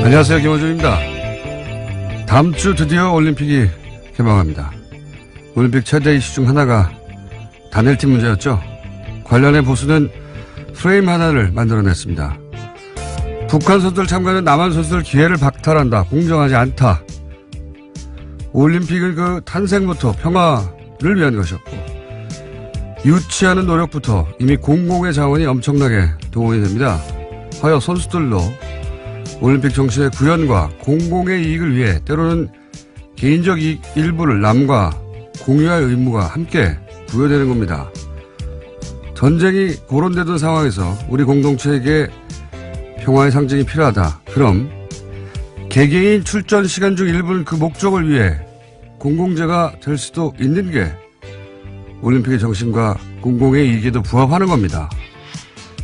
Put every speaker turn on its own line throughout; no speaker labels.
안녕하세요. 김원준입니다. 다음 주 드디어 올림픽이 개막합니다. 올림픽 최대 이슈 중 하나가 단일팀 문제였죠. 관련해 보수는 프레임 하나를 만들어냈습니다. 북한 선수들 참가는 남한 선수들 기회를 박탈한다. 공정하지 않다. 올림픽은 그 탄생부터 평화를 위한 것이었고 유치하는 노력부터 이미 공공의 자원이 엄청나게 동원이 됩니다. 하여 선수들도 올림픽 정신의 구현과 공공의 이익을 위해 때로는 개인적 이익 일부를 남과 공유할 의무가 함께 부여되는 겁니다. 전쟁이 고론되던 상황에서 우리 공동체에게 평화의 상징이 필요하다. 그럼 개개인 출전 시간 중 일부는 그 목적을 위해 공공재가 될 수도 있는 게 올림픽의 정신과 공공의 이익에도 부합하는 겁니다.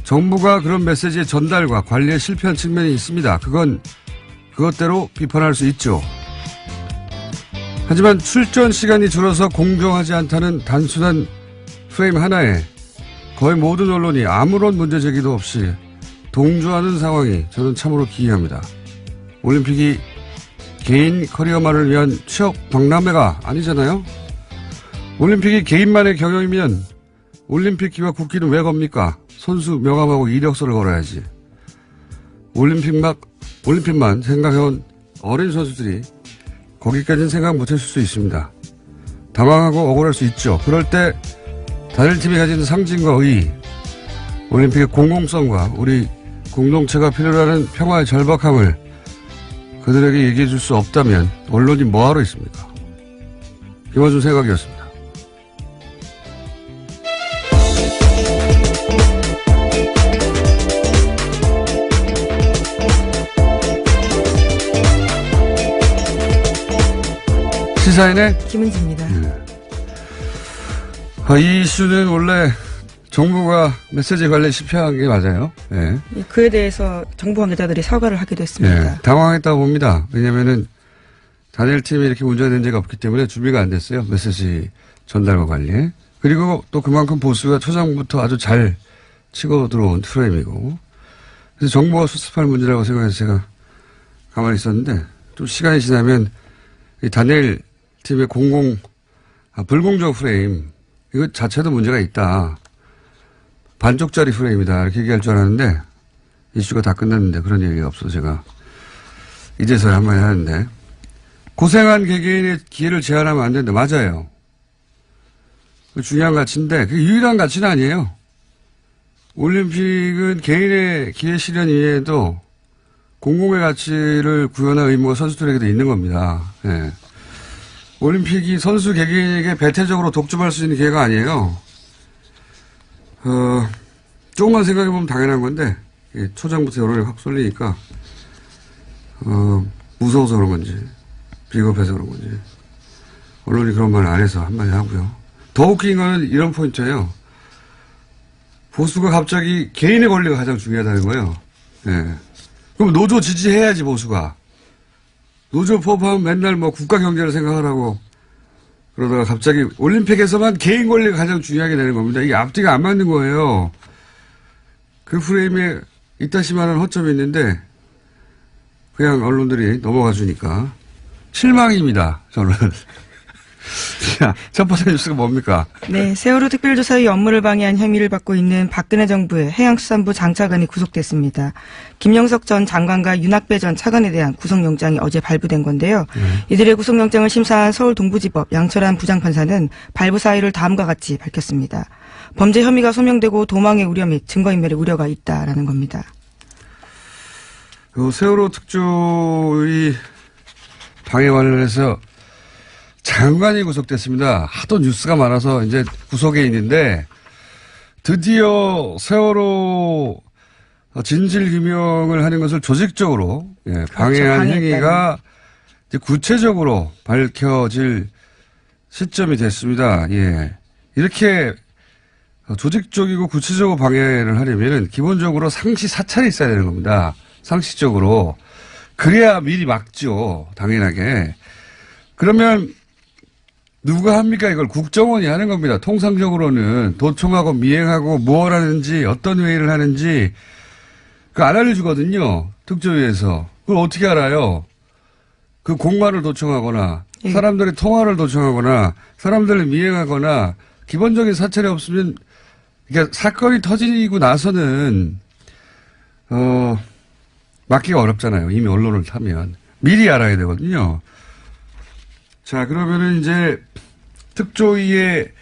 정부가 그런 메시지의 전달과 관리에 실패한 측면이 있습니다. 그건 그것대로 비판할 수 있죠. 하지만 출전 시간이 줄어서 공정하지 않다는 단순한 프레임 하나에 거의 모든 언론이 아무런 문제 제기도 없이 동조하는 상황이 저는 참으로 기이합니다. 올림픽이 개인 커리어만을 위한 취업 박람회가 아니잖아요. 올림픽이 개인만의 경영이면 올림픽기와 국기는 왜 겁니까? 선수 명함하고 이력서를 걸어야지. 올림픽만 생각해온 어린 선수들이 거기까지는 생각 못했을 수 있습니다. 당황하고 억울할 수 있죠. 그럴 때 단일팀이 가진 상징과 의의, 올림픽의 공공성과 우리 공동체가 필요로 하는 평화의 절박함을 그들에게 얘기해 줄 수 없다면 언론이 뭐하러 있습니까? 김원준 생각이었습니다. 시사인의
김은지입니다.
이 이슈는 원래 정부가 메시지 관리에 실패한 게 맞아요. 네.
그에 대해서 정부 관계자들이 사과를 하기도 했습니다.
네, 당황했다고 봅니다. 왜냐하면은 단일팀이 이렇게 문제가 된 적이 없기 때문에 준비가 안 됐어요. 메시지 전달과 관리에. 그리고 또 그만큼 보수가 초장부터 아주 잘 치고 들어온 프레임이고. 그래서 정부가 수습할 문제라고 생각해서 제가 가만히 있었는데 좀 시간이 지나면 이 단일팀의 불공정 프레임 이거 자체도 문제가 있다. 반쪽짜리 프레임이다. 이렇게 얘기할 줄 알았는데 이슈가 다 끝났는데 그런 얘기가 없어서 제가 이제서야 한마디 하는데 고생한 개개인의 기회를 제한하면 안 된다. 맞아요. 그 중요한 가치인데 그게 유일한 가치는 아니에요. 올림픽은 개인의 기회 실현 이외에도 공공의 가치를 구현할 의무가 선수들에게도 있는 겁니다. 네. 올림픽이 선수 개개인에게 배타적으로 독점할 수 있는 기회가 아니에요. 조금만 생각해보면 당연한 건데, 초장부터 여론이 확 쏠리니까, 무서워서 그런 건지, 비겁해서 그런 건지, 언론이 그런 말을 안 해서 한마디 하고요. 더 웃긴 거는 이런 포인트예요. 보수가 갑자기 개인의 권리가 가장 중요하다는 거예요. 예. 그럼 노조 지지해야지, 보수가. 노조 포함하면 맨날 뭐 국가 경제를 생각하라고 그러다가 갑자기 올림픽에서만 개인 권리가 가장 중요하게 되는 겁니다. 이게 앞뒤가 안 맞는 거예요. 그 프레임에 이따시만한 허점이 있는데 그냥 언론들이 넘어가 주니까 실망입니다. 저는. 자, 첫 번째 뉴스가 뭡니까?
네, 세월호 특별조사의 업무를 방해한 혐의를 받고 있는 박근혜 정부의 해양수산부 장차관이 구속됐습니다. 김영석 전 장관과 윤학배 전 차관에 대한 구속영장이 어제 발부된 건데요. 이들의 구속영장을 심사한 서울 동부지법 양철한 부장판사는 발부 사유를 다음과 같이 밝혔습니다. 범죄 혐의가 소명되고 도망의 우려 및 증거인멸의 우려가 있다라는 겁니다.
세월호 특조위 방해 관련해서 장관이 구속됐습니다. 하도 뉴스가 많아서 이제 구속에 있는데 드디어 세월호 진실규명을 하는 것을 조직적으로 방해한 행위가 이제 구체적으로 밝혀질 시점이 됐습니다. 예. 이렇게 조직적이고 구체적으로 방해를 하려면 기본적으로 상시 사찰이 있어야 되는 겁니다. 상식적으로. 그래야 미리 막죠. 당연하게. 그러면 누가 합니까? 이걸 국정원이 하는 겁니다. 통상적으로는 도청하고 미행하고 뭘 하는지 어떤 회의를 하는지 그 안 알려주거든요. 특조위에서. 그걸 어떻게 알아요? 그 공관을 도청하거나
예.
사람들의 통화를 도청하거나 사람들을 미행하거나 기본적인 사찰이 없으면 그러니까 사건이 터지고 나서는 막기가 어렵잖아요. 이미 언론을 타면 미리 알아야 되거든요. 자, 그러면은 이제 특조위의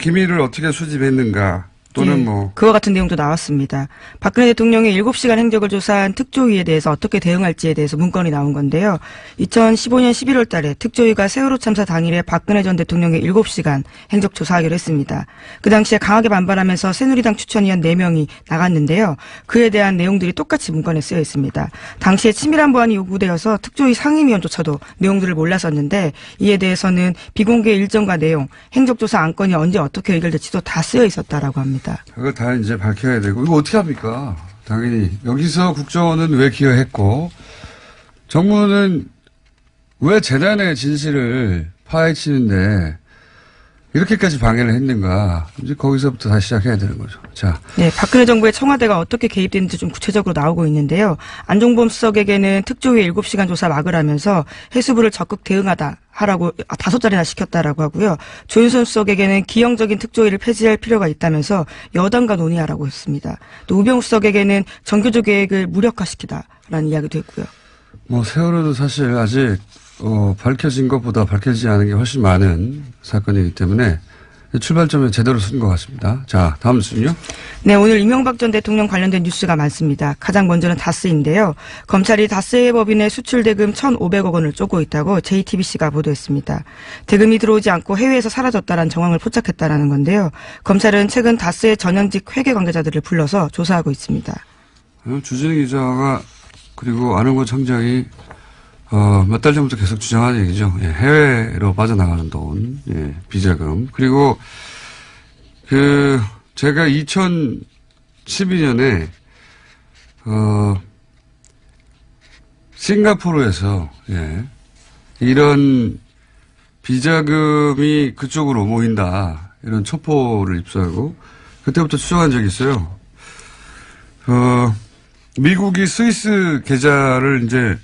기밀을 어떻게 수집했는가 또는
예,
뭐
그와 같은 내용도 나왔습니다. 박근혜 대통령의 7시간 행적을 조사한 특조위에 대해서 어떻게 대응할지에 대해서 문건이 나온 건데요. 2015년 11월 달에 특조위가 세월호 참사 당일에 박근혜 전 대통령의 7시간 행적 조사하기로 했습니다. 그 당시에 강하게 반발하면서 새누리당 추천위원 4명이 나갔는데요. 그에 대한 내용들이 똑같이 문건에 쓰여 있습니다. 당시에 치밀한 보안이 요구되어서 특조위 상임위원조차도 내용들을 몰랐었는데 이에 대해서는 비공개 일정과 내용, 행적조사 안건이 언제 어떻게 의결될지도 다 쓰여 있었다라고 합니다.
그거 다 이제 밝혀야 되고 이거 어떻게 합니까? 당연히 여기서 국정원은 왜 기여했고 정부는 왜 재난의 진실을 파헤치는데 이렇게까지 방해를 했는가? 이제 거기서부터 다시 시작해야 되는 거죠. 자,
네, 박근혜 정부의 청와대가 어떻게 개입됐는지 좀 구체적으로 나오고 있는데요. 안종범 수석에게는 특조위 7시간 조사 막으라면서 해수부를 적극 하라고 5자리나 시켰다라고 하고요. 조윤선 수석에게는 기형적인 특조위를 폐지할 필요가 있다면서 여당과 논의하라고 했습니다. 또 우병우 수석에게는 정교조 계획을 무력화시키다라는 이야기도 했고요.
뭐 세월호도 사실 아직 밝혀진 것보다 밝혀지지 않은 게 훨씬 많은 사건이기 때문에 출발점에 제대로 쓴 것 같습니다. 자, 다음 순요.
네, 오늘 이명박 전 대통령 관련된 뉴스가 많습니다. 가장 먼저는 다스인데요. 검찰이 다스의 법인의 수출 대금 1,500억 원을 쪼고 있다고 JTBC가 보도했습니다. 대금이 들어오지 않고 해외에서 사라졌다라는 정황을 포착했다라는 건데요. 검찰은 최근 다스의 전현직 회계 관계자들을 불러서 조사하고 있습니다.
주진우 기자가 그리고 안홍근 청장이 몇 달 전부터 계속 주장하는 얘기죠. 예, 해외로 빠져나가는 돈, 예, 비자금. 그리고 제가 2012년에 싱가포르에서 예, 이런 비자금이 그쪽으로 모인다 이런 첩보를 입수하고 그때부터 추정한 적이 있어요. 미국이 스위스 계좌를 이제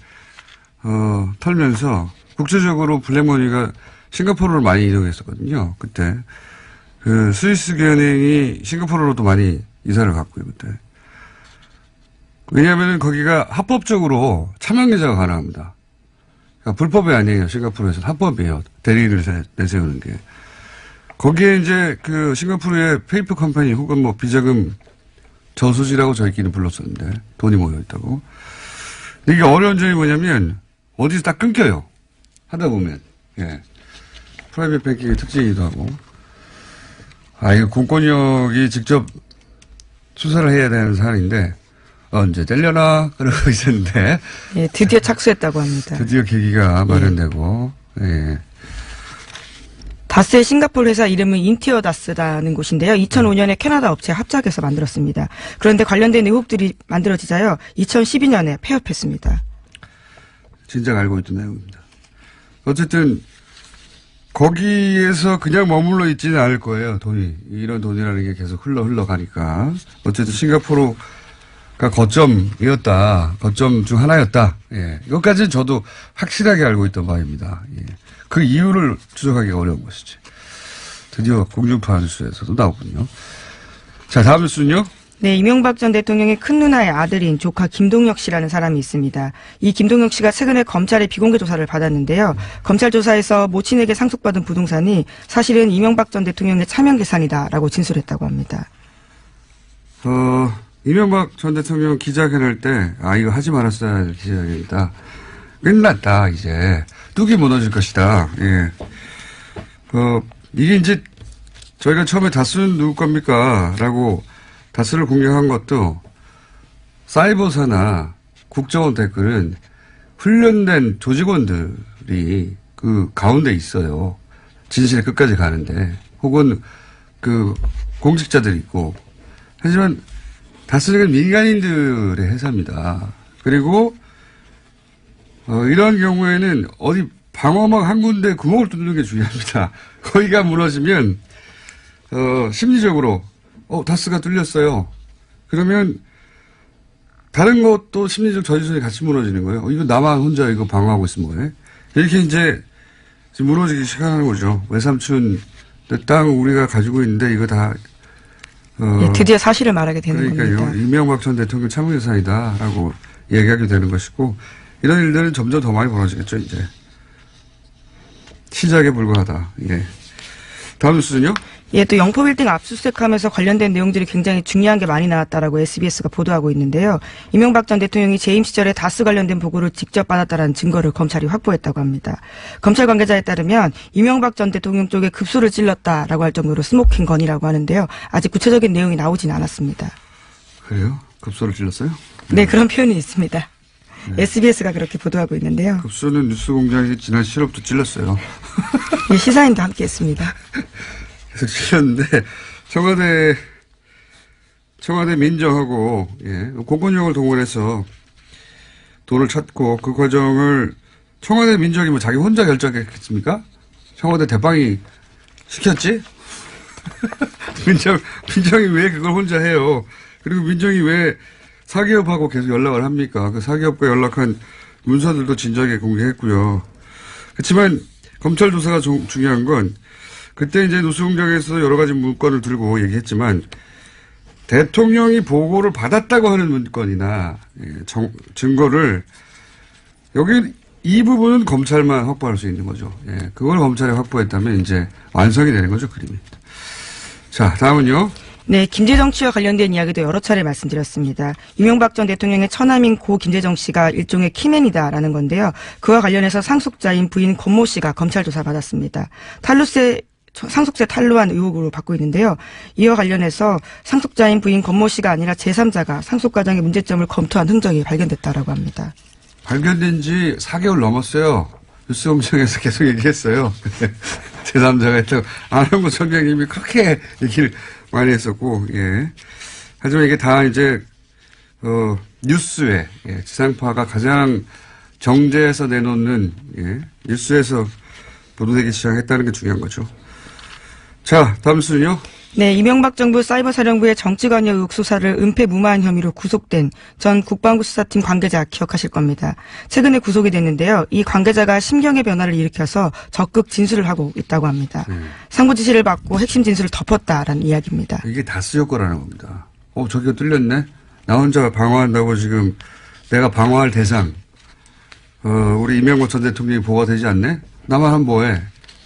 털면서 국제적으로 블랙머니가 싱가포르로 많이 이동했었거든요. 그때 스위스 은행이 싱가포르로도 많이 이사를 갔고요. 그때 왜냐하면 거기가 합법적으로 차명 계좌가 가능합니다. 그러니까 불법이 아니에요. 싱가포르에서는 합법이에요. 대리를 내세우는 게. 거기에 이제 싱가포르의 페이퍼 컴퍼니 혹은 뭐 비자금 저수지라고 저희끼리 불렀었는데 돈이 모여있다고. 이게 어려운 점이 뭐냐면 어디서 딱 끊겨요. 하다 보면. 예. 프라이빗 뱅킹의 특징이기도 하고. 이거 공권력이 직접 수사를 해야 되는 사안인데 언제 떼려나 그러고 있었는데.
예, 드디어 착수했다고 합니다.
드디어 계기가 마련되고. 예.
다스의 싱가포르 회사 이름은 인티어 다스라는 곳인데요. 2005년에 캐나다 업체 합작해서 만들었습니다. 그런데 관련된 의혹들이 만들어지자요. 2012년에 폐업했습니다.
진작 알고 있던 내용입니다. 어쨌든 거기에서 그냥 머물러 있지는 않을 거예요. 돈이. 이런 돈이라는 게 계속 흘러가니까. 어쨌든 싱가포르가 거점이었다. 거점 중 하나였다. 예. 이것까지는 저도 확실하게 알고 있던 바입니다. 예. 그 이유를 추적하기가 어려운 것이지. 드디어 공중파 뉴스에서도 나오군요. 자, 다음 뉴스는요.
네, 이명박 전 대통령의 큰 누나의 아들인 조카 김동혁 씨라는 사람이 있습니다. 이 김동혁 씨가 최근에 검찰의 비공개 조사를 받았는데요. 검찰 조사에서 모친에게 상속받은 부동산이 사실은 이명박 전 대통령의 차명 계산이다라고 진술했다고 합니다.
이명박 전 대통령 기자회견할 때 이거 하지 말았어야 할 기자회견이다. 끝났다 이제. 뚝이 무너질 것이다. 예. 이게 이제 저희가 처음에 다스는 누구 겁니까? 라고 다스를 공격한 것도 사이버사나 국정원 댓글은 훈련된 조직원들이 그 가운데 있어요. 진실의 끝까지 가는데. 혹은 공직자들이 있고. 하지만 다스는 민간인들의 회사입니다. 그리고 이런 경우에는 어디 방어막 한 군데 구멍을 뚫는 게 중요합니다. 거기가 무너지면 심리적으로 다스가 뚫렸어요. 그러면 다른 것도 심리적 저지선이 같이 무너지는 거예요. 이거 나만 혼자 이거 방어하고 있으면 뭐해? 이렇게 이제 지금 무너지기 시작하는 거죠. 외삼촌 내 땅 우리가 가지고 있는데 이거 다
예, 드디어 사실을 말하게 되는
그러니까요.
겁니다.
이명박 전 대통령 참여유산이다라고 얘기하게 되는 것이고 이런 일들은 점점 더 많이 벌어지겠죠. 이제 시작에 불과하다. 예. 다음 뉴스는요?
예, 또 영포빌딩 압수수색하면서 관련된 내용들이 굉장히 중요한 게 많이 나왔다라고 SBS가 보도하고 있는데요. 이명박 전 대통령이 재임 시절에 다스 관련된 보고를 직접 받았다라는 증거를 검찰이 확보했다고 합니다. 검찰 관계자에 따르면 이명박 전 대통령 쪽에 급소를 찔렀다라고 할 정도로 스모킹 건이라고 하는데요. 아직 구체적인 내용이 나오진 않았습니다.
그래요? 급소를 찔렀어요?
네, 그런 표현이 있습니다. SBS가 그렇게 보도하고 있는데요.
급소는 뉴스공장이 지난 7월부터 찔렀어요.
예, 시사인도 함께했습니다.
계속 찔렸는데 청와대 민정하고 공권력을 동원해서 돈을 찾고 그 과정을 청와대 민정이 뭐 자기 혼자 결정했겠습니까? 청와대 대빵이 시켰지? 민정이 왜 그걸 혼자 해요? 그리고 민정이 왜 사기업하고 계속 연락을 합니까? 그 사기업과 연락한 문서들도 진작에 공개했고요. 그렇지만 검찰 조사가 중요한 건 그때 이제 뉴스공장에서 여러 가지 문건을 들고 얘기했지만 대통령이 보고를 받았다고 하는 문건이나 증거를 여기 이 부분은 검찰만 확보할 수 있는 거죠. 예, 그걸 검찰이 확보했다면 이제 완성이 되는 거죠, 그림이. 자, 다음은요.
네, 김재정 씨와 관련된 이야기도 여러 차례 말씀드렸습니다. 이명박 전 대통령의 처남인 고 김재정 씨가 일종의 키맨이다라는 건데요. 그와 관련해서 상속자인 부인 권모 씨가 검찰 조사 받았습니다. 상속세 탈루한 의혹으로 받고 있는데요. 이와 관련해서 상속자인 부인 권모 씨가 아니라 제3자가 상속 과정의 문제점을 검토한 흔적이 발견됐다라고 합니다.
발견된 지 4개월 넘었어요. 뉴스공장에서 계속 얘기했어요. 제3자가 했다고. 안홍구 총장님이 그렇게 얘기를 많이 했었고, 예. 하지만 이게 다 이제, 뉴스에, 지상파가 가장 정제해서 내놓는, 뉴스에서 보도되기 시작했다는 게 중요한 거죠. 자, 다음 뉴스는요?
네, 이명박 정부 사이버사령부의 정치관여 의혹 수사를 은폐무마한 혐의로 구속된 전 국방부 수사팀 관계자 기억하실 겁니다. 최근에 구속이 됐는데요. 이 관계자가 심경의 변화를 일으켜서 적극 진술을 하고 있다고 합니다. 상부 지시를 받고 핵심 진술을 덮었다라는 이야기입니다.
이게 다스 효과라는 겁니다. 저기가 뚫렸네? 나 혼자 방어한다고 지금 내가 방어할 대상, 우리 이명박 전 대통령이 보고가 되지 않네? 나만 하면 뭐해?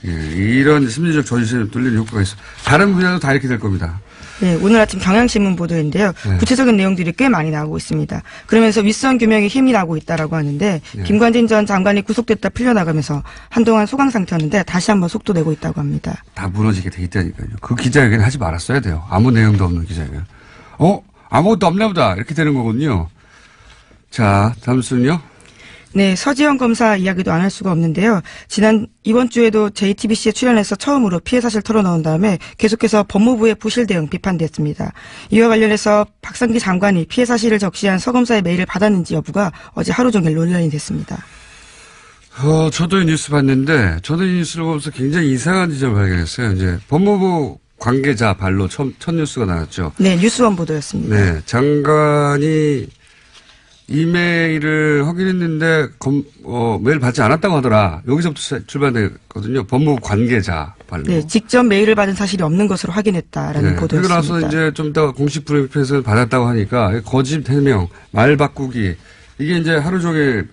이런 심리적 저지선이 뚫리는 효과가 있어. 다른 분야도 다 이렇게 될 겁니다.
네, 오늘 아침 경향신문 보도인데요.
네.
구체적인 내용들이 꽤 많이 나오고 있습니다. 그러면서 윗선 규명에 힘이 나고 있다라고 하는데
네.
김관진 전 장관이 구속됐다 풀려나가면서 한동안 소강 상태였는데 다시 한번 속도 내고 있다고 합니다.
다 무너지게 돼 있다니까요. 그 기자회견 하지 말았어야 돼요. 아무 내용도 없는 기자회견. 아무것도 없나 보다. 이렇게 되는 거군요. 자, 다음 순요.
네, 서지현 검사 이야기도 안 할 수가 없는데요. 이번 주에도 JTBC에 출연해서 처음으로 피해 사실 털어놓은 다음에 계속해서 법무부의 부실 대응 비판됐습니다. 이와 관련해서 박상기 장관이 피해 사실을 적시한 서 검사의 메일을 받았는지 여부가 어제 하루 종일 논란이 됐습니다.
저도 이 뉴스 봤는데, 저도 이 뉴스를 보면서 굉장히 이상한 지점을 발견했어요. 이제 법무부 관계자 발로 첫 뉴스가 나왔죠.
네, 뉴스원 보도였습니다.
네, 장관이 이메일을 확인했는데 메일 받지 않았다고 하더라. 여기서부터 출발됐거든요. 법무부 관계자 발로.
네, 직접 메일을 받은 사실이 없는 것으로 확인했다라는 보도였습니다.
그러고 나서 이제 좀 이따 공식 브리핑에서 받았다고 하니까 거짓 해명, 말 바꾸기 이게 이제 하루 종일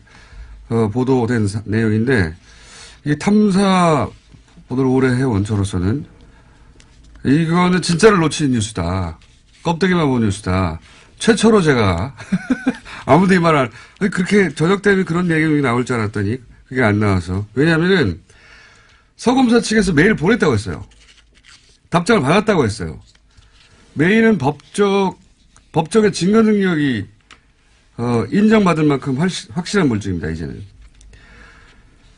보도된 내용인데 이게 탐사 보도를 오래 해온 저로서는 이거는 진짜를 놓친 뉴스다. 껍데기만 본 뉴스다. 최초로 제가 아무도 이 말을 그렇게 저녁 때문에 그런 내용이 나올 줄 알았더니 그게 안 나와서. 왜냐하면은 서검사 측에서 메일 보냈다고 했어요. 답장을 받았다고 했어요. 메일은 법적인 증거 능력이 인정받을 만큼 확실한 물증입니다. 이제는.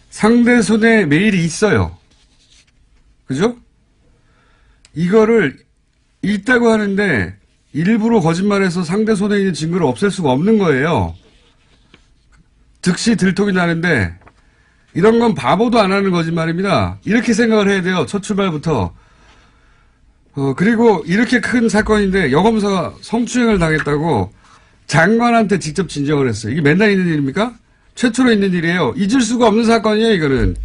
상대 손에 메일이 있어요. 그죠? 이거를 있다고 하는데 일부러 거짓말해서 상대 손에 있는 증거를 없앨 수가 없는 거예요. 즉시 들통이 나는데 이런 건 바보도 안 하는 거짓말입니다. 이렇게 생각을 해야 돼요. 첫 출발부터. 그리고 이렇게 큰 사건인데 여검사가 성추행을 당했다고 장관한테 직접 진정을 했어요. 이게 맨날 있는 일입니까? 최초로 있는 일이에요. 잊을 수가 없는 사건이에요, 이거는.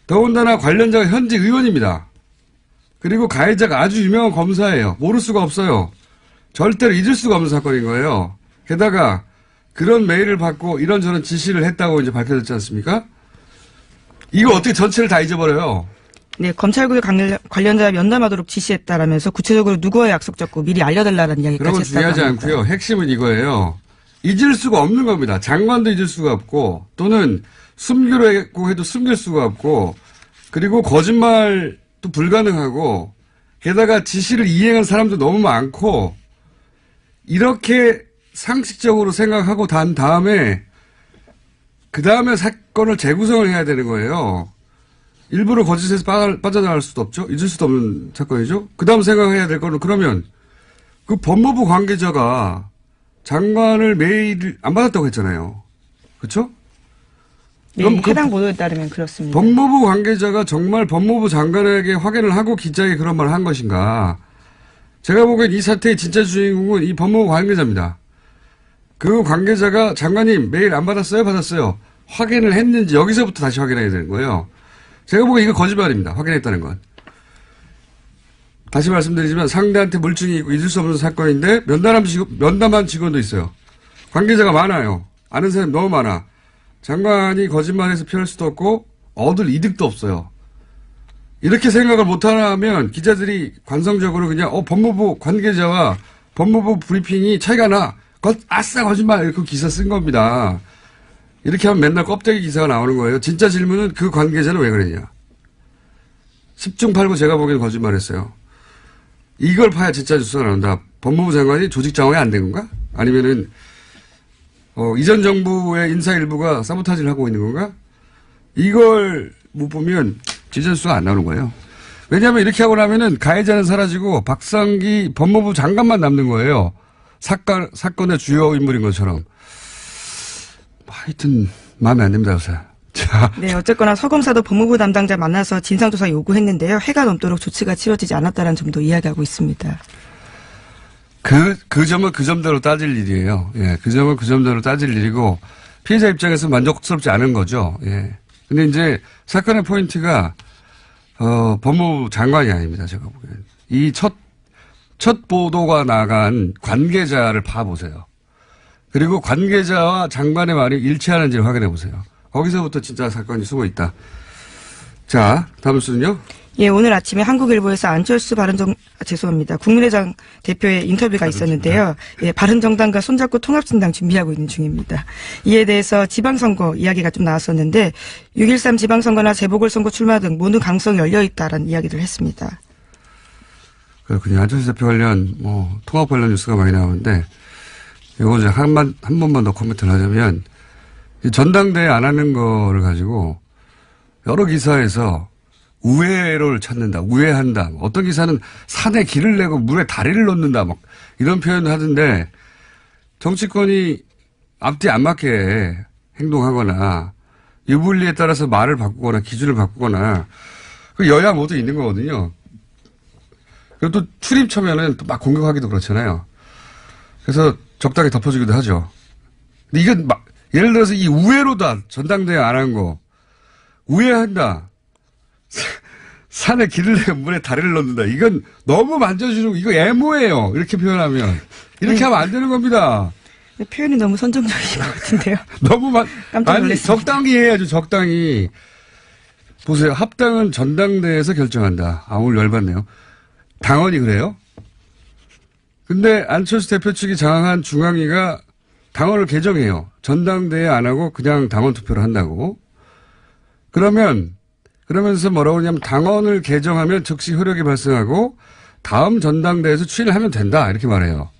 더군다나 관련자가 현직 의원입니다. 그리고 가해자가 아주 유명한 검사예요. 모를 수가 없어요. 절대로 잊을 수가 없는 사건인 거예요. 게다가 그런 메일을 받고 이런저런 지시를 했다고 이제 밝혀졌지 않습니까? 이거 어떻게 전체를 다 잊어버려요?
네, 검찰국의 관련자 면담하도록 지시했다라면서 구체적으로 누구와 약속 잡고 미리 알려달라는 이야기까지
그런 건
했다고
중요하지
합니다.
않고요. 핵심은 이거예요. 잊을 수가 없는 겁니다. 장관도 잊을 수가 없고 또는 숨기로 해도 숨길 수가 없고 그리고 거짓말도 불가능하고 게다가 지시를 이행한 사람도 너무 많고 이렇게 상식적으로 생각하고 단 다음에 그 다음에 사건을 재구성을 해야 되는 거예요. 일부러 거짓에서 빠져나갈 수도 없죠. 잊을 수도 없는 사건이죠. 그 다음 생각해야 될 거는 그러면 그 법무부 관계자가 장관을 메일 안 받았다고 했잖아요. 그렇죠?
네, 해당 보도에 따르면 그렇습니다.
법무부 관계자가 정말 법무부 장관에게 확인을 하고 기자에게 그런 말을 한 것인가. 제가 보기엔 이 사태의 진짜 주인공은 이 법무부 관계자입니다. 그 관계자가 장관님 메일 안 받았어요? 받았어요. 확인을 했는지 여기서부터 다시 확인해야 되는 거예요. 제가 보기엔 이거 거짓말입니다. 확인했다는 건. 다시 말씀드리지만 상대한테 물증이 있고 잊을 수 없는 사건인데 면담한 직원도 있어요. 관계자가 많아요. 아는 사람이 너무 많아. 장관이 거짓말해서 피할 수도 없고 얻을 이득도 없어요. 이렇게 생각을 못하면 기자들이 관성적으로 그냥 법무부 관계자와 법무부 브리핑이 차이가 나. 아싸 거짓말 이렇게 기사 쓴 겁니다. 이렇게 하면 맨날 껍데기 기사가 나오는 거예요. 진짜 질문은 그 관계자는 왜 그랬냐. 10중 8구 제가 보기엔 거짓말했어요. 이걸 파야 진짜 뉴스가 나온다. 법무부 장관이 조직 장악이 안 된 건가? 아니면은 이전 정부의 인사 일부가 사보타지를 하고 있는 건가? 이걸 못 보면 진짜 뉴스가 안 나오는 거예요. 왜냐하면 이렇게 하고 나면은 가해자는 사라지고 박상기 법무부 장관만 남는 거예요. 사건의 주요 인물인 것처럼. 하여튼 마음에 안 듭니다, 요새. 자.
네, 어쨌거나 서 검사도 법무부 담당자 만나서 진상조사 요구했는데요. 해가 넘도록 조치가 치러지지 않았다는 점도 이야기하고 있습니다.
그 점은 그 점대로 따질 일이에요. 예, 그 점은 그 점대로 따질 일이고 피해자 입장에서 만족스럽지 않은 거죠. 예. 근데 이제 사건의 포인트가 법무부 장관이 아닙니다. 제가 보기엔. 이 첫 보도가 나간 관계자를 봐보세요. 그리고 관계자와 장관의 말이 일치하는지를 확인해 보세요. 거기서부터 진짜 사건이 숨어 있다. 자, 다음 순요.
예, 오늘 아침에 한국일보에서 안철수 국민의당 대표의 인터뷰가 있었는데요. 예, 바른정당과 손잡고 통합신당 준비하고 있는 중입니다. 이에 대해서 지방선거 이야기가 좀 나왔었는데 6.13 지방선거나 재보궐선거 출마 등 모든 가능성이 열려있다라는 이야기를 했습니다.
그렇군요. 안철수 대표 관련 통합 관련 뉴스가 많이 나오는데 이거 이제 한 번만 더 코멘트를 하자면 전당대회 안 하는 거를 가지고 여러 기사에서 우회로를 찾는다, 우회한다. 어떤 기사는 산에 길을 내고 물에 다리를 놓는다, 막 이런 표현을 하던데 정치권이 앞뒤 안 맞게 행동하거나 유불리에 따라서 말을 바꾸거나 기준을 바꾸거나 그 여야 모두 있는 거거든요. 그리고 또 출입 처면은 또 막 공격하기도 그렇잖아요. 그래서 적당히 덮어주기도 하죠. 근데 이건 예를 들어서 이 우회로다, 전당대회 안 한 거. 우회한다. 산에 길을 내고 물에 다리를 넣는다. 이건 너무 만져주는, 이거 애모예요. 이렇게 표현하면. 이렇게 하면 안 되는 겁니다.
표현이 너무 선정적인 것 같은데요.
깜짝 놀랐습니다. 적당히 해야죠, 적당히. 보세요. 합당은 전당대회에서 결정한다. 오늘 열받네요. 당원이 그래요? 근데 안철수 대표 측이 장악한 중앙위가 당원을 개정해요. 전당대회 안 하고 그냥 당원 투표를 한다고. 그러면서 뭐라고 하냐면 당원을 개정하면 즉시 효력이 발생하고 다음 전당대회에서 추인을 하면 된다. 이렇게 말해요.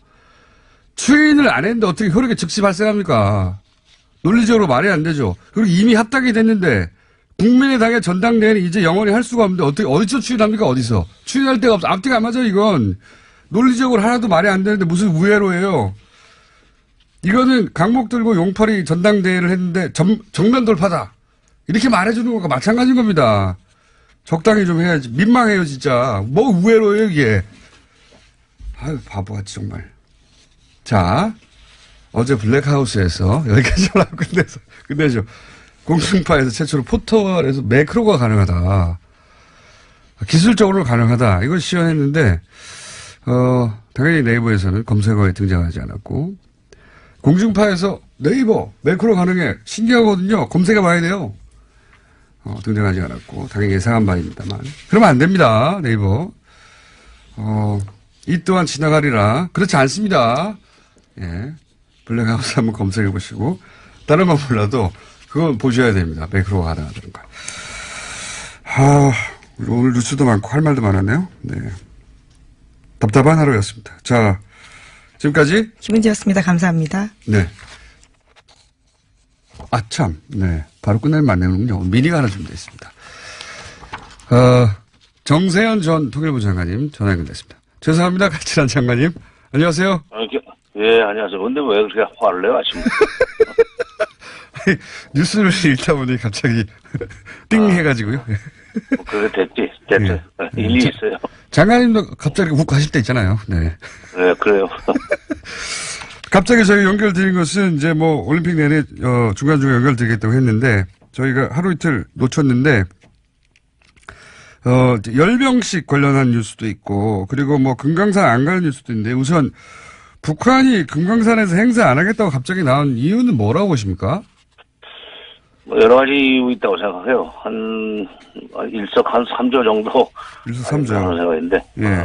추인을 안 했는데 어떻게 효력이 즉시 발생합니까? 논리적으로 말이 안 되죠. 그리고 이미 합당이 됐는데 국민의당의 전당대회는 이제 영원히 할 수가 없는데 어디서 추인합니까? 어디서? 추인할 데가 없어. 앞뒤가 안 맞아 이건. 논리적으로 하나도 말이 안 되는데 무슨 우회로예요. 이거는 강목 들고 용팔이 전당대회를 했는데 정면 돌파다. 이렇게 말해주는 것과 마찬가지인 겁니다. 적당히 좀 해야지. 민망해요 진짜. 뭐 우회로예요 이게. 아유 바보같이 정말. 자 어제 블랙하우스에서 여기까지 하고 끝내죠. 공중파에서 최초로 포털에서 매크로가 가능하다. 기술적으로 가능하다. 이걸 시연했는데, 당연히 네이버에서는 검색어에 등장하지 않았고, 공중파에서 네이버, 매크로 가능해. 신기하거든요. 검색해 봐야 돼요. 등장하지 않았고, 당연히 예상한 바입니다만. 그러면 안 됩니다. 네이버. 이 또한 지나가리라. 그렇지 않습니다. 예. 블랙하우스 한번 검색해 보시고, 다른 건 몰라도, 그건 보셔야 됩니다. 매크로가 가능하다는 거. 오늘 뉴스도 많고 할 말도 많았네요. 네. 답답한 하루였습니다. 자, 지금까지
김은지였습니다. 감사합니다.
네. 참. 네. 바로 끝내면 안 되는군요. 미니가 하나 준비되어 있습니다. 정세현 전 통일부 장관님 전화 연결됐습니다. 죄송합니다. 가치란 장관님. 안녕하세요.
예, 안녕하세요. 근데 왜 그렇게 화를 내요, 아침부터?
뉴스를 읽다 보니 갑자기 띵 해가지고요.
그게 됐지. 됐죠.
예.
일리 있어요.
장관님도 갑자기 훅 가실 때 있잖아요. 네.
네, 그래요.
갑자기 저희 연결드린 것은 이제 뭐 올림픽 내내 중간중간 연결드리겠다고 했는데 저희가 하루 이틀 놓쳤는데 열병식 관련한 뉴스도 있고 그리고 뭐 금강산 안 가는 뉴스도 있는데 우선 북한이 금강산에서 행사 안 하겠다고 갑자기 나온 이유는 뭐라고 보십니까?
뭐 여러 가지 이유 있다고 생각해요. 일석 3조 정도.
일석 3조.
하는 생각인데.
예.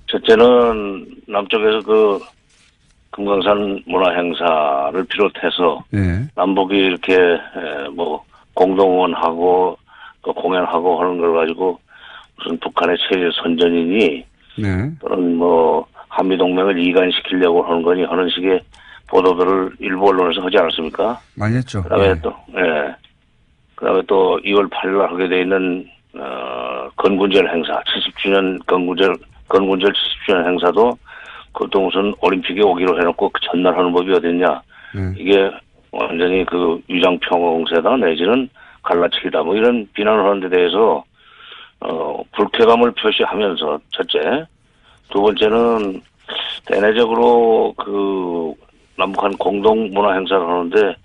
첫째는 남쪽에서 그 금강산 문화행사를 비롯해서
예.
남북이 이렇게 뭐 공동원하고 공연하고 하는 걸 가지고 무슨 북한의 체제 선전이니
네.
또는 뭐 한미동맹을 이간시키려고 하는 거니 하는 식의 보도들을 일부 언론에서 하지 않았습니까?
많이 했죠.
그다음에
예.
또, 그다음에 또 2월 8일 날 하게 돼 있는, 건군절 행사, 70주년 건군절 70주년 행사도 그것도 무슨 올림픽에 오기로 해놓고 그 전날 하는 법이 어딨냐. 이게 완전히 그 위장평화공세다 내지는 갈라치기다 뭐 이런 비난을 하는 데 대해서, 불쾌감을 표시하면서 첫째, 두 번째는 대내적으로 그 남북한 공동 문화 행사를 하는데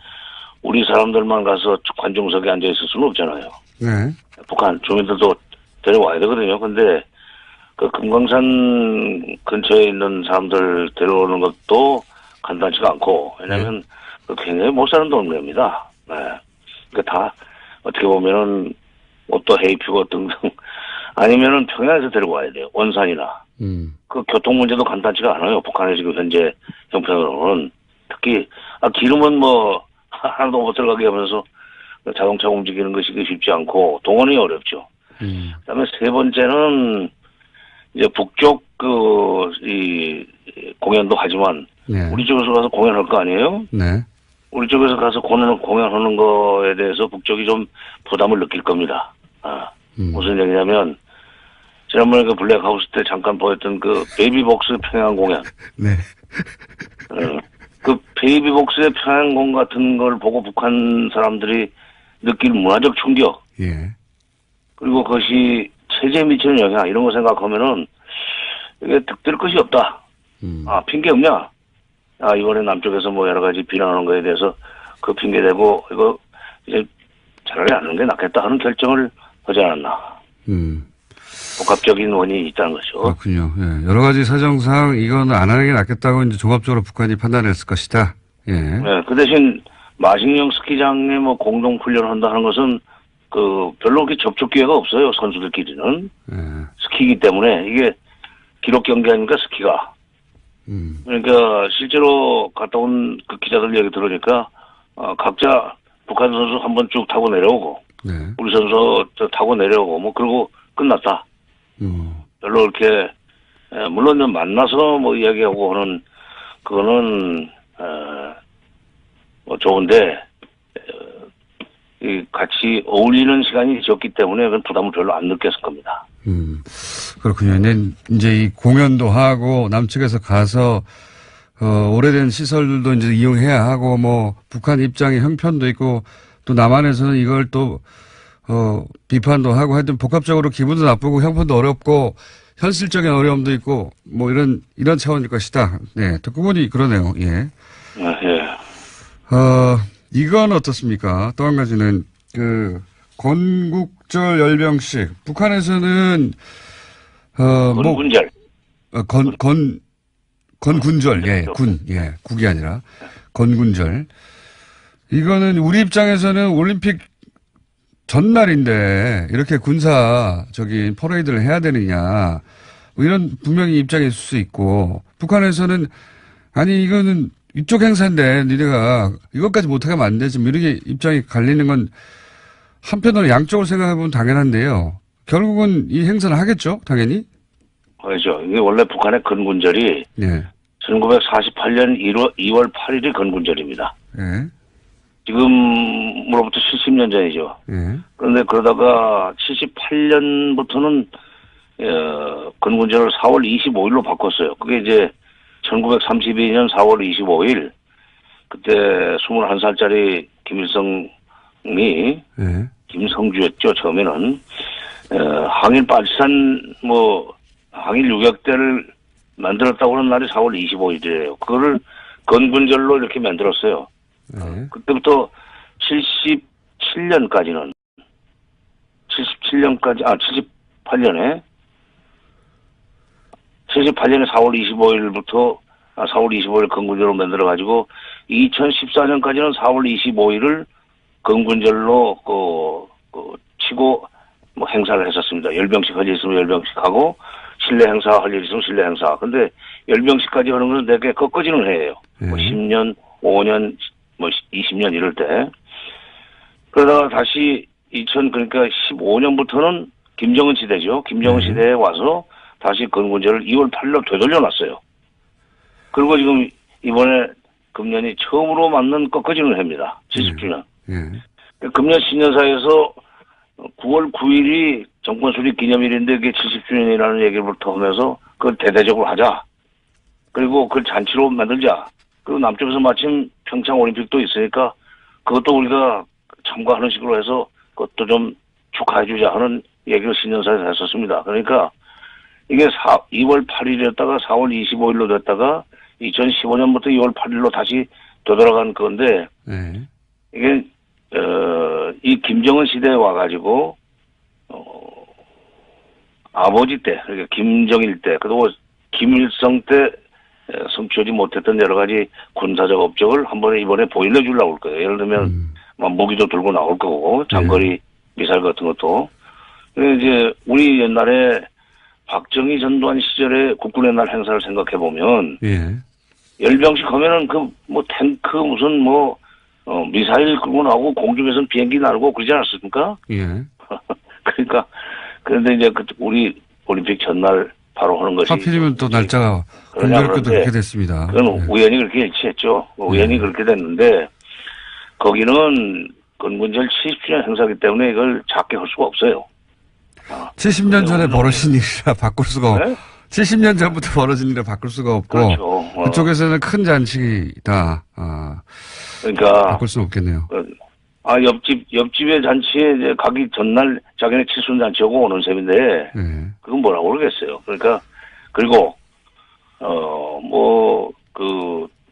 우리 사람들만 가서 관중석에 앉아 있을 수는 없잖아요.
네.
북한 주민들도 데려와야 되거든요. 근데 그 금강산 근처에 있는 사람들 데려오는 것도 간단치가 않고 왜냐하면 굉장히 못 사는 동네입니다. 네. 그러니까 다 어떻게 보면은 옷도 헤입히고 등등 아니면은 평양에서 데려와야 돼요. 원산이나. 그 교통 문제도 간단치가 않아요. 북한의 지금 현재 형편으로는. 특히, 기름은 뭐, 하나도 못 들어가게 하면서 자동차 움직이는 것이 쉽지 않고, 동원이 어렵죠. 그 다음에 세 번째는, 이제 북쪽 공연도 하지만,
네.
우리 쪽에서 가서 공연할 거 아니에요?
네.
우리 쪽에서 가서 공연하는 거에 대해서 북쪽이 좀 부담을 느낄 겁니다. 무슨 얘기냐면, 지난번에 그 블랙하우스 때 잠깐 보였던 그 베이비복스 평양 공연.
네.
그 베이비복스의 평양공 같은 걸 보고 북한 사람들이 느낄 문화적 충격.
예.
그리고 그것이 체제에 미치는 영향, 이런 거 생각하면은 이게 득될 것이 없다. 핑계 없냐? 이번에 남쪽에서 뭐 여러 가지 비난하는 거에 대해서 그 핑계 대고 이거 이제 차라리 안 하는 게 낫겠다 하는 결정을 하지 않았나. 복합적인 원인이 있다는 거죠.
그렇군요. 예. 여러 가지 사정상 이건 안 하는 게 낫겠다고 이제 종합적으로 북한이 판단했을 것이다. 예.
네. 그 대신 마식령 스키장에 뭐 공동 훈련을 한다 하는 것은 그 별로 그렇게 접촉 기회가 없어요. 선수들끼리는.
예.
스키이기 때문에 이게 기록 경기 아닙니까 스키가. 그러니까 실제로 갔다 온 그 기자들 얘기 들으니까 각자 북한 선수 한번 쭉 타고 내려오고
네.
우리 선수 타고 내려오고 뭐 그러고 끝났다. 별로 이렇게 물론 만나서 뭐 이야기하고 하는 그거는 뭐 좋은데 같이 어울리는 시간이 적기 때문에 그건 부담을 별로 안 느꼈을 겁니다.
그렇군요. 이제 이 공연도 하고 남측에서 가서 오래된 시설들도 이제 이용해야 하고 뭐 북한 입장의 형편도 있고 또 남한에서는 이걸 또 비판도 하고 하여튼 복합적으로 기분도 나쁘고 형편도 어렵고 현실적인 어려움도 있고 뭐 이런 차원일 것이다. 네. 듣고 보니 그러네요. 예. 이건 어떻습니까? 또 한 가지는, 건국절 열병식. 북한에서는,
건군절.
건군절. 예, 국이 아니라. 건군절. 이거는 우리 입장에서는 올림픽 전날인데, 이렇게 퍼레이드를 해야 되느냐. 뭐 이런 분명히 입장이 있을 수 있고, 북한에서는, 아니, 이거는 이쪽 행사인데, 니네가 이것까지 못하게 하면 안 되지. 뭐 이렇게 입장이 갈리는 건 한편으로 양쪽으로 생각해보면 당연한데요. 결국은 이 행사를 하겠죠? 당연히?
그렇죠. 이게 원래 북한의 건군절이
예.
1948년 2월 8일이 건군절입니다.
예.
지금으로부터 70년 전이죠.
예.
그런데 그러다가 78년부터는 건군절을 4월 25일로 바꿨어요. 그게 이제 1932년 4월 25일 그때 21살짜리 김일성이
예.
김성주였죠. 처음에는 항일 빨치산 항일 유격대를 만들었다고 하는 날이 4월 25일이에요. 그거를 건군절로 이렇게 만들었어요.
예.
그때부터 78년에 4월 25일부터 4월 25일 건군절로 만들어가지고 2014년까지는 4월 25일을 건군절로 치고 행사를 했었습니다. 열병식 할 일 있으면 열병식 하고 실내 행사 할 일 있으면 실내 행사. 근데 열병식까지 하는 것은 되게 꺾어지는 해예요. 10년, 5년, 20년 이럴 때. 그러다가 다시 그러니까 15년부터는 김정은 시대죠. 김정은 시대에 와서 다시 건군절을 2월 8일로 되돌려놨어요. 그리고 지금 이번에 금년이 처음으로 맞는 꺾어지는 해입니다. 70주년. 금년 신년사에서 9월 9일이 정권 수립 기념일인데 그게 70주년이라는 얘기부터 하면서 그걸 대대적으로 하자. 그리고 그걸 잔치로 만들자. 그리고 남쪽에서 마침 평창 올림픽도 있으니까 그것도 우리가 참가하는 식으로 해서 그것도 좀 축하해주자 하는 얘기를 신년사에서 했었습니다. 그러니까 이게 2월 8일이었다가 4월 25일로 됐다가 2015년부터 2월 8일로 다시 되돌아간 건데 이게 이 김정은 시대에 와가지고 아버지 때 그러니까 김정일 때 그리고 김일성 때 성취하지 못했던 여러 가지 군사적 업적을 한 번에 이번에 보일러 주려고 할 거예요. 예를 들면 무기도 들고 나올 거고 장거리 미사일 같은 것도. 이제 우리 옛날에 박정희 전두환 시절에 국군의 날 행사를 생각해 보면 열병식 하면은 탱크 무슨 미사일 끌고 나오고 공중에서는 비행기 날고 그러지 않았습니까? 그러니까 그런데 이제 우리 올림픽 전날 바로 하는 것이
하필이면 또 날짜가 공교롭게도 그렇게 됐습니다.
그건 우연히 그렇게 일치했죠. 우연히 그렇게 됐는데 거기는 건군절 70주년 행사기 때문에 이걸 작게 할 수가 없어요.
70년 전에 벌어진 일이라 바꿀 수가 없고 70년 전부터 벌어진 일이라 바꿀 수가 없고
그렇죠.
그쪽에서는 큰 잔치다.
그러니까
바꿀 수는 없겠네요.
옆집의 잔치에 이제 가기 전날 자기네 칠순 잔치하고 오는 셈인데 그건 뭐라고 그러겠어요. 그러니까 그리고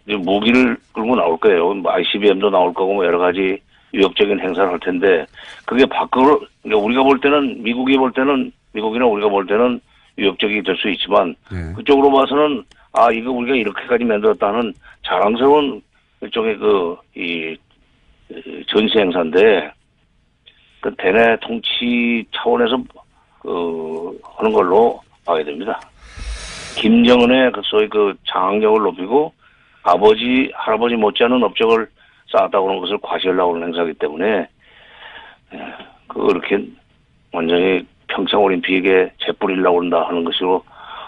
무기를 끌고 나올 거예요. ICBM도 나올 거고 여러 가지 위협적인 행사를 할 텐데 그게 밖으로 그러니까 우리가 볼 때는 미국이나 우리가 볼 때는 위협적이 될 수 있지만 그쪽으로 봐서는 이거 우리가 이렇게까지 만들었다는 자랑스러운 일종의 이 전시 행사인데 그 대내 통치 차원에서 하는 걸로 봐야 됩니다. 김정은의 소위 장악력을 높이고 아버지 할아버지 못지않은 업적을 쌓았다고 하는 것을 과시하려고 하는 행사이기 때문에 그렇게 완전히 평창 올림픽에 재뿌리려고 한다 하는 것으로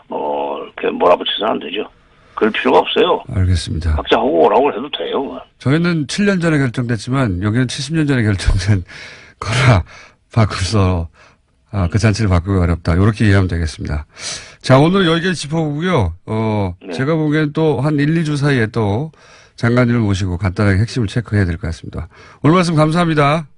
이렇게 몰아붙여서는 안 되죠. 그럴 필요가 없어요.
알겠습니다.
각자 하고 오라고 해도 돼요.
저희는 7년 전에 결정됐지만 여기는 70년 전에 결정된 거라 바꾸서 그 잔치를 바꾸기 어렵다. 이렇게 이해하면 되겠습니다. 자, 오늘 여기까지 짚어보고요. 제가 보기엔 또 한 1, 2주 사이에 또 장관님을 모시고 간단하게 핵심을 체크해야 될 것 같습니다. 오늘 말씀 감사합니다.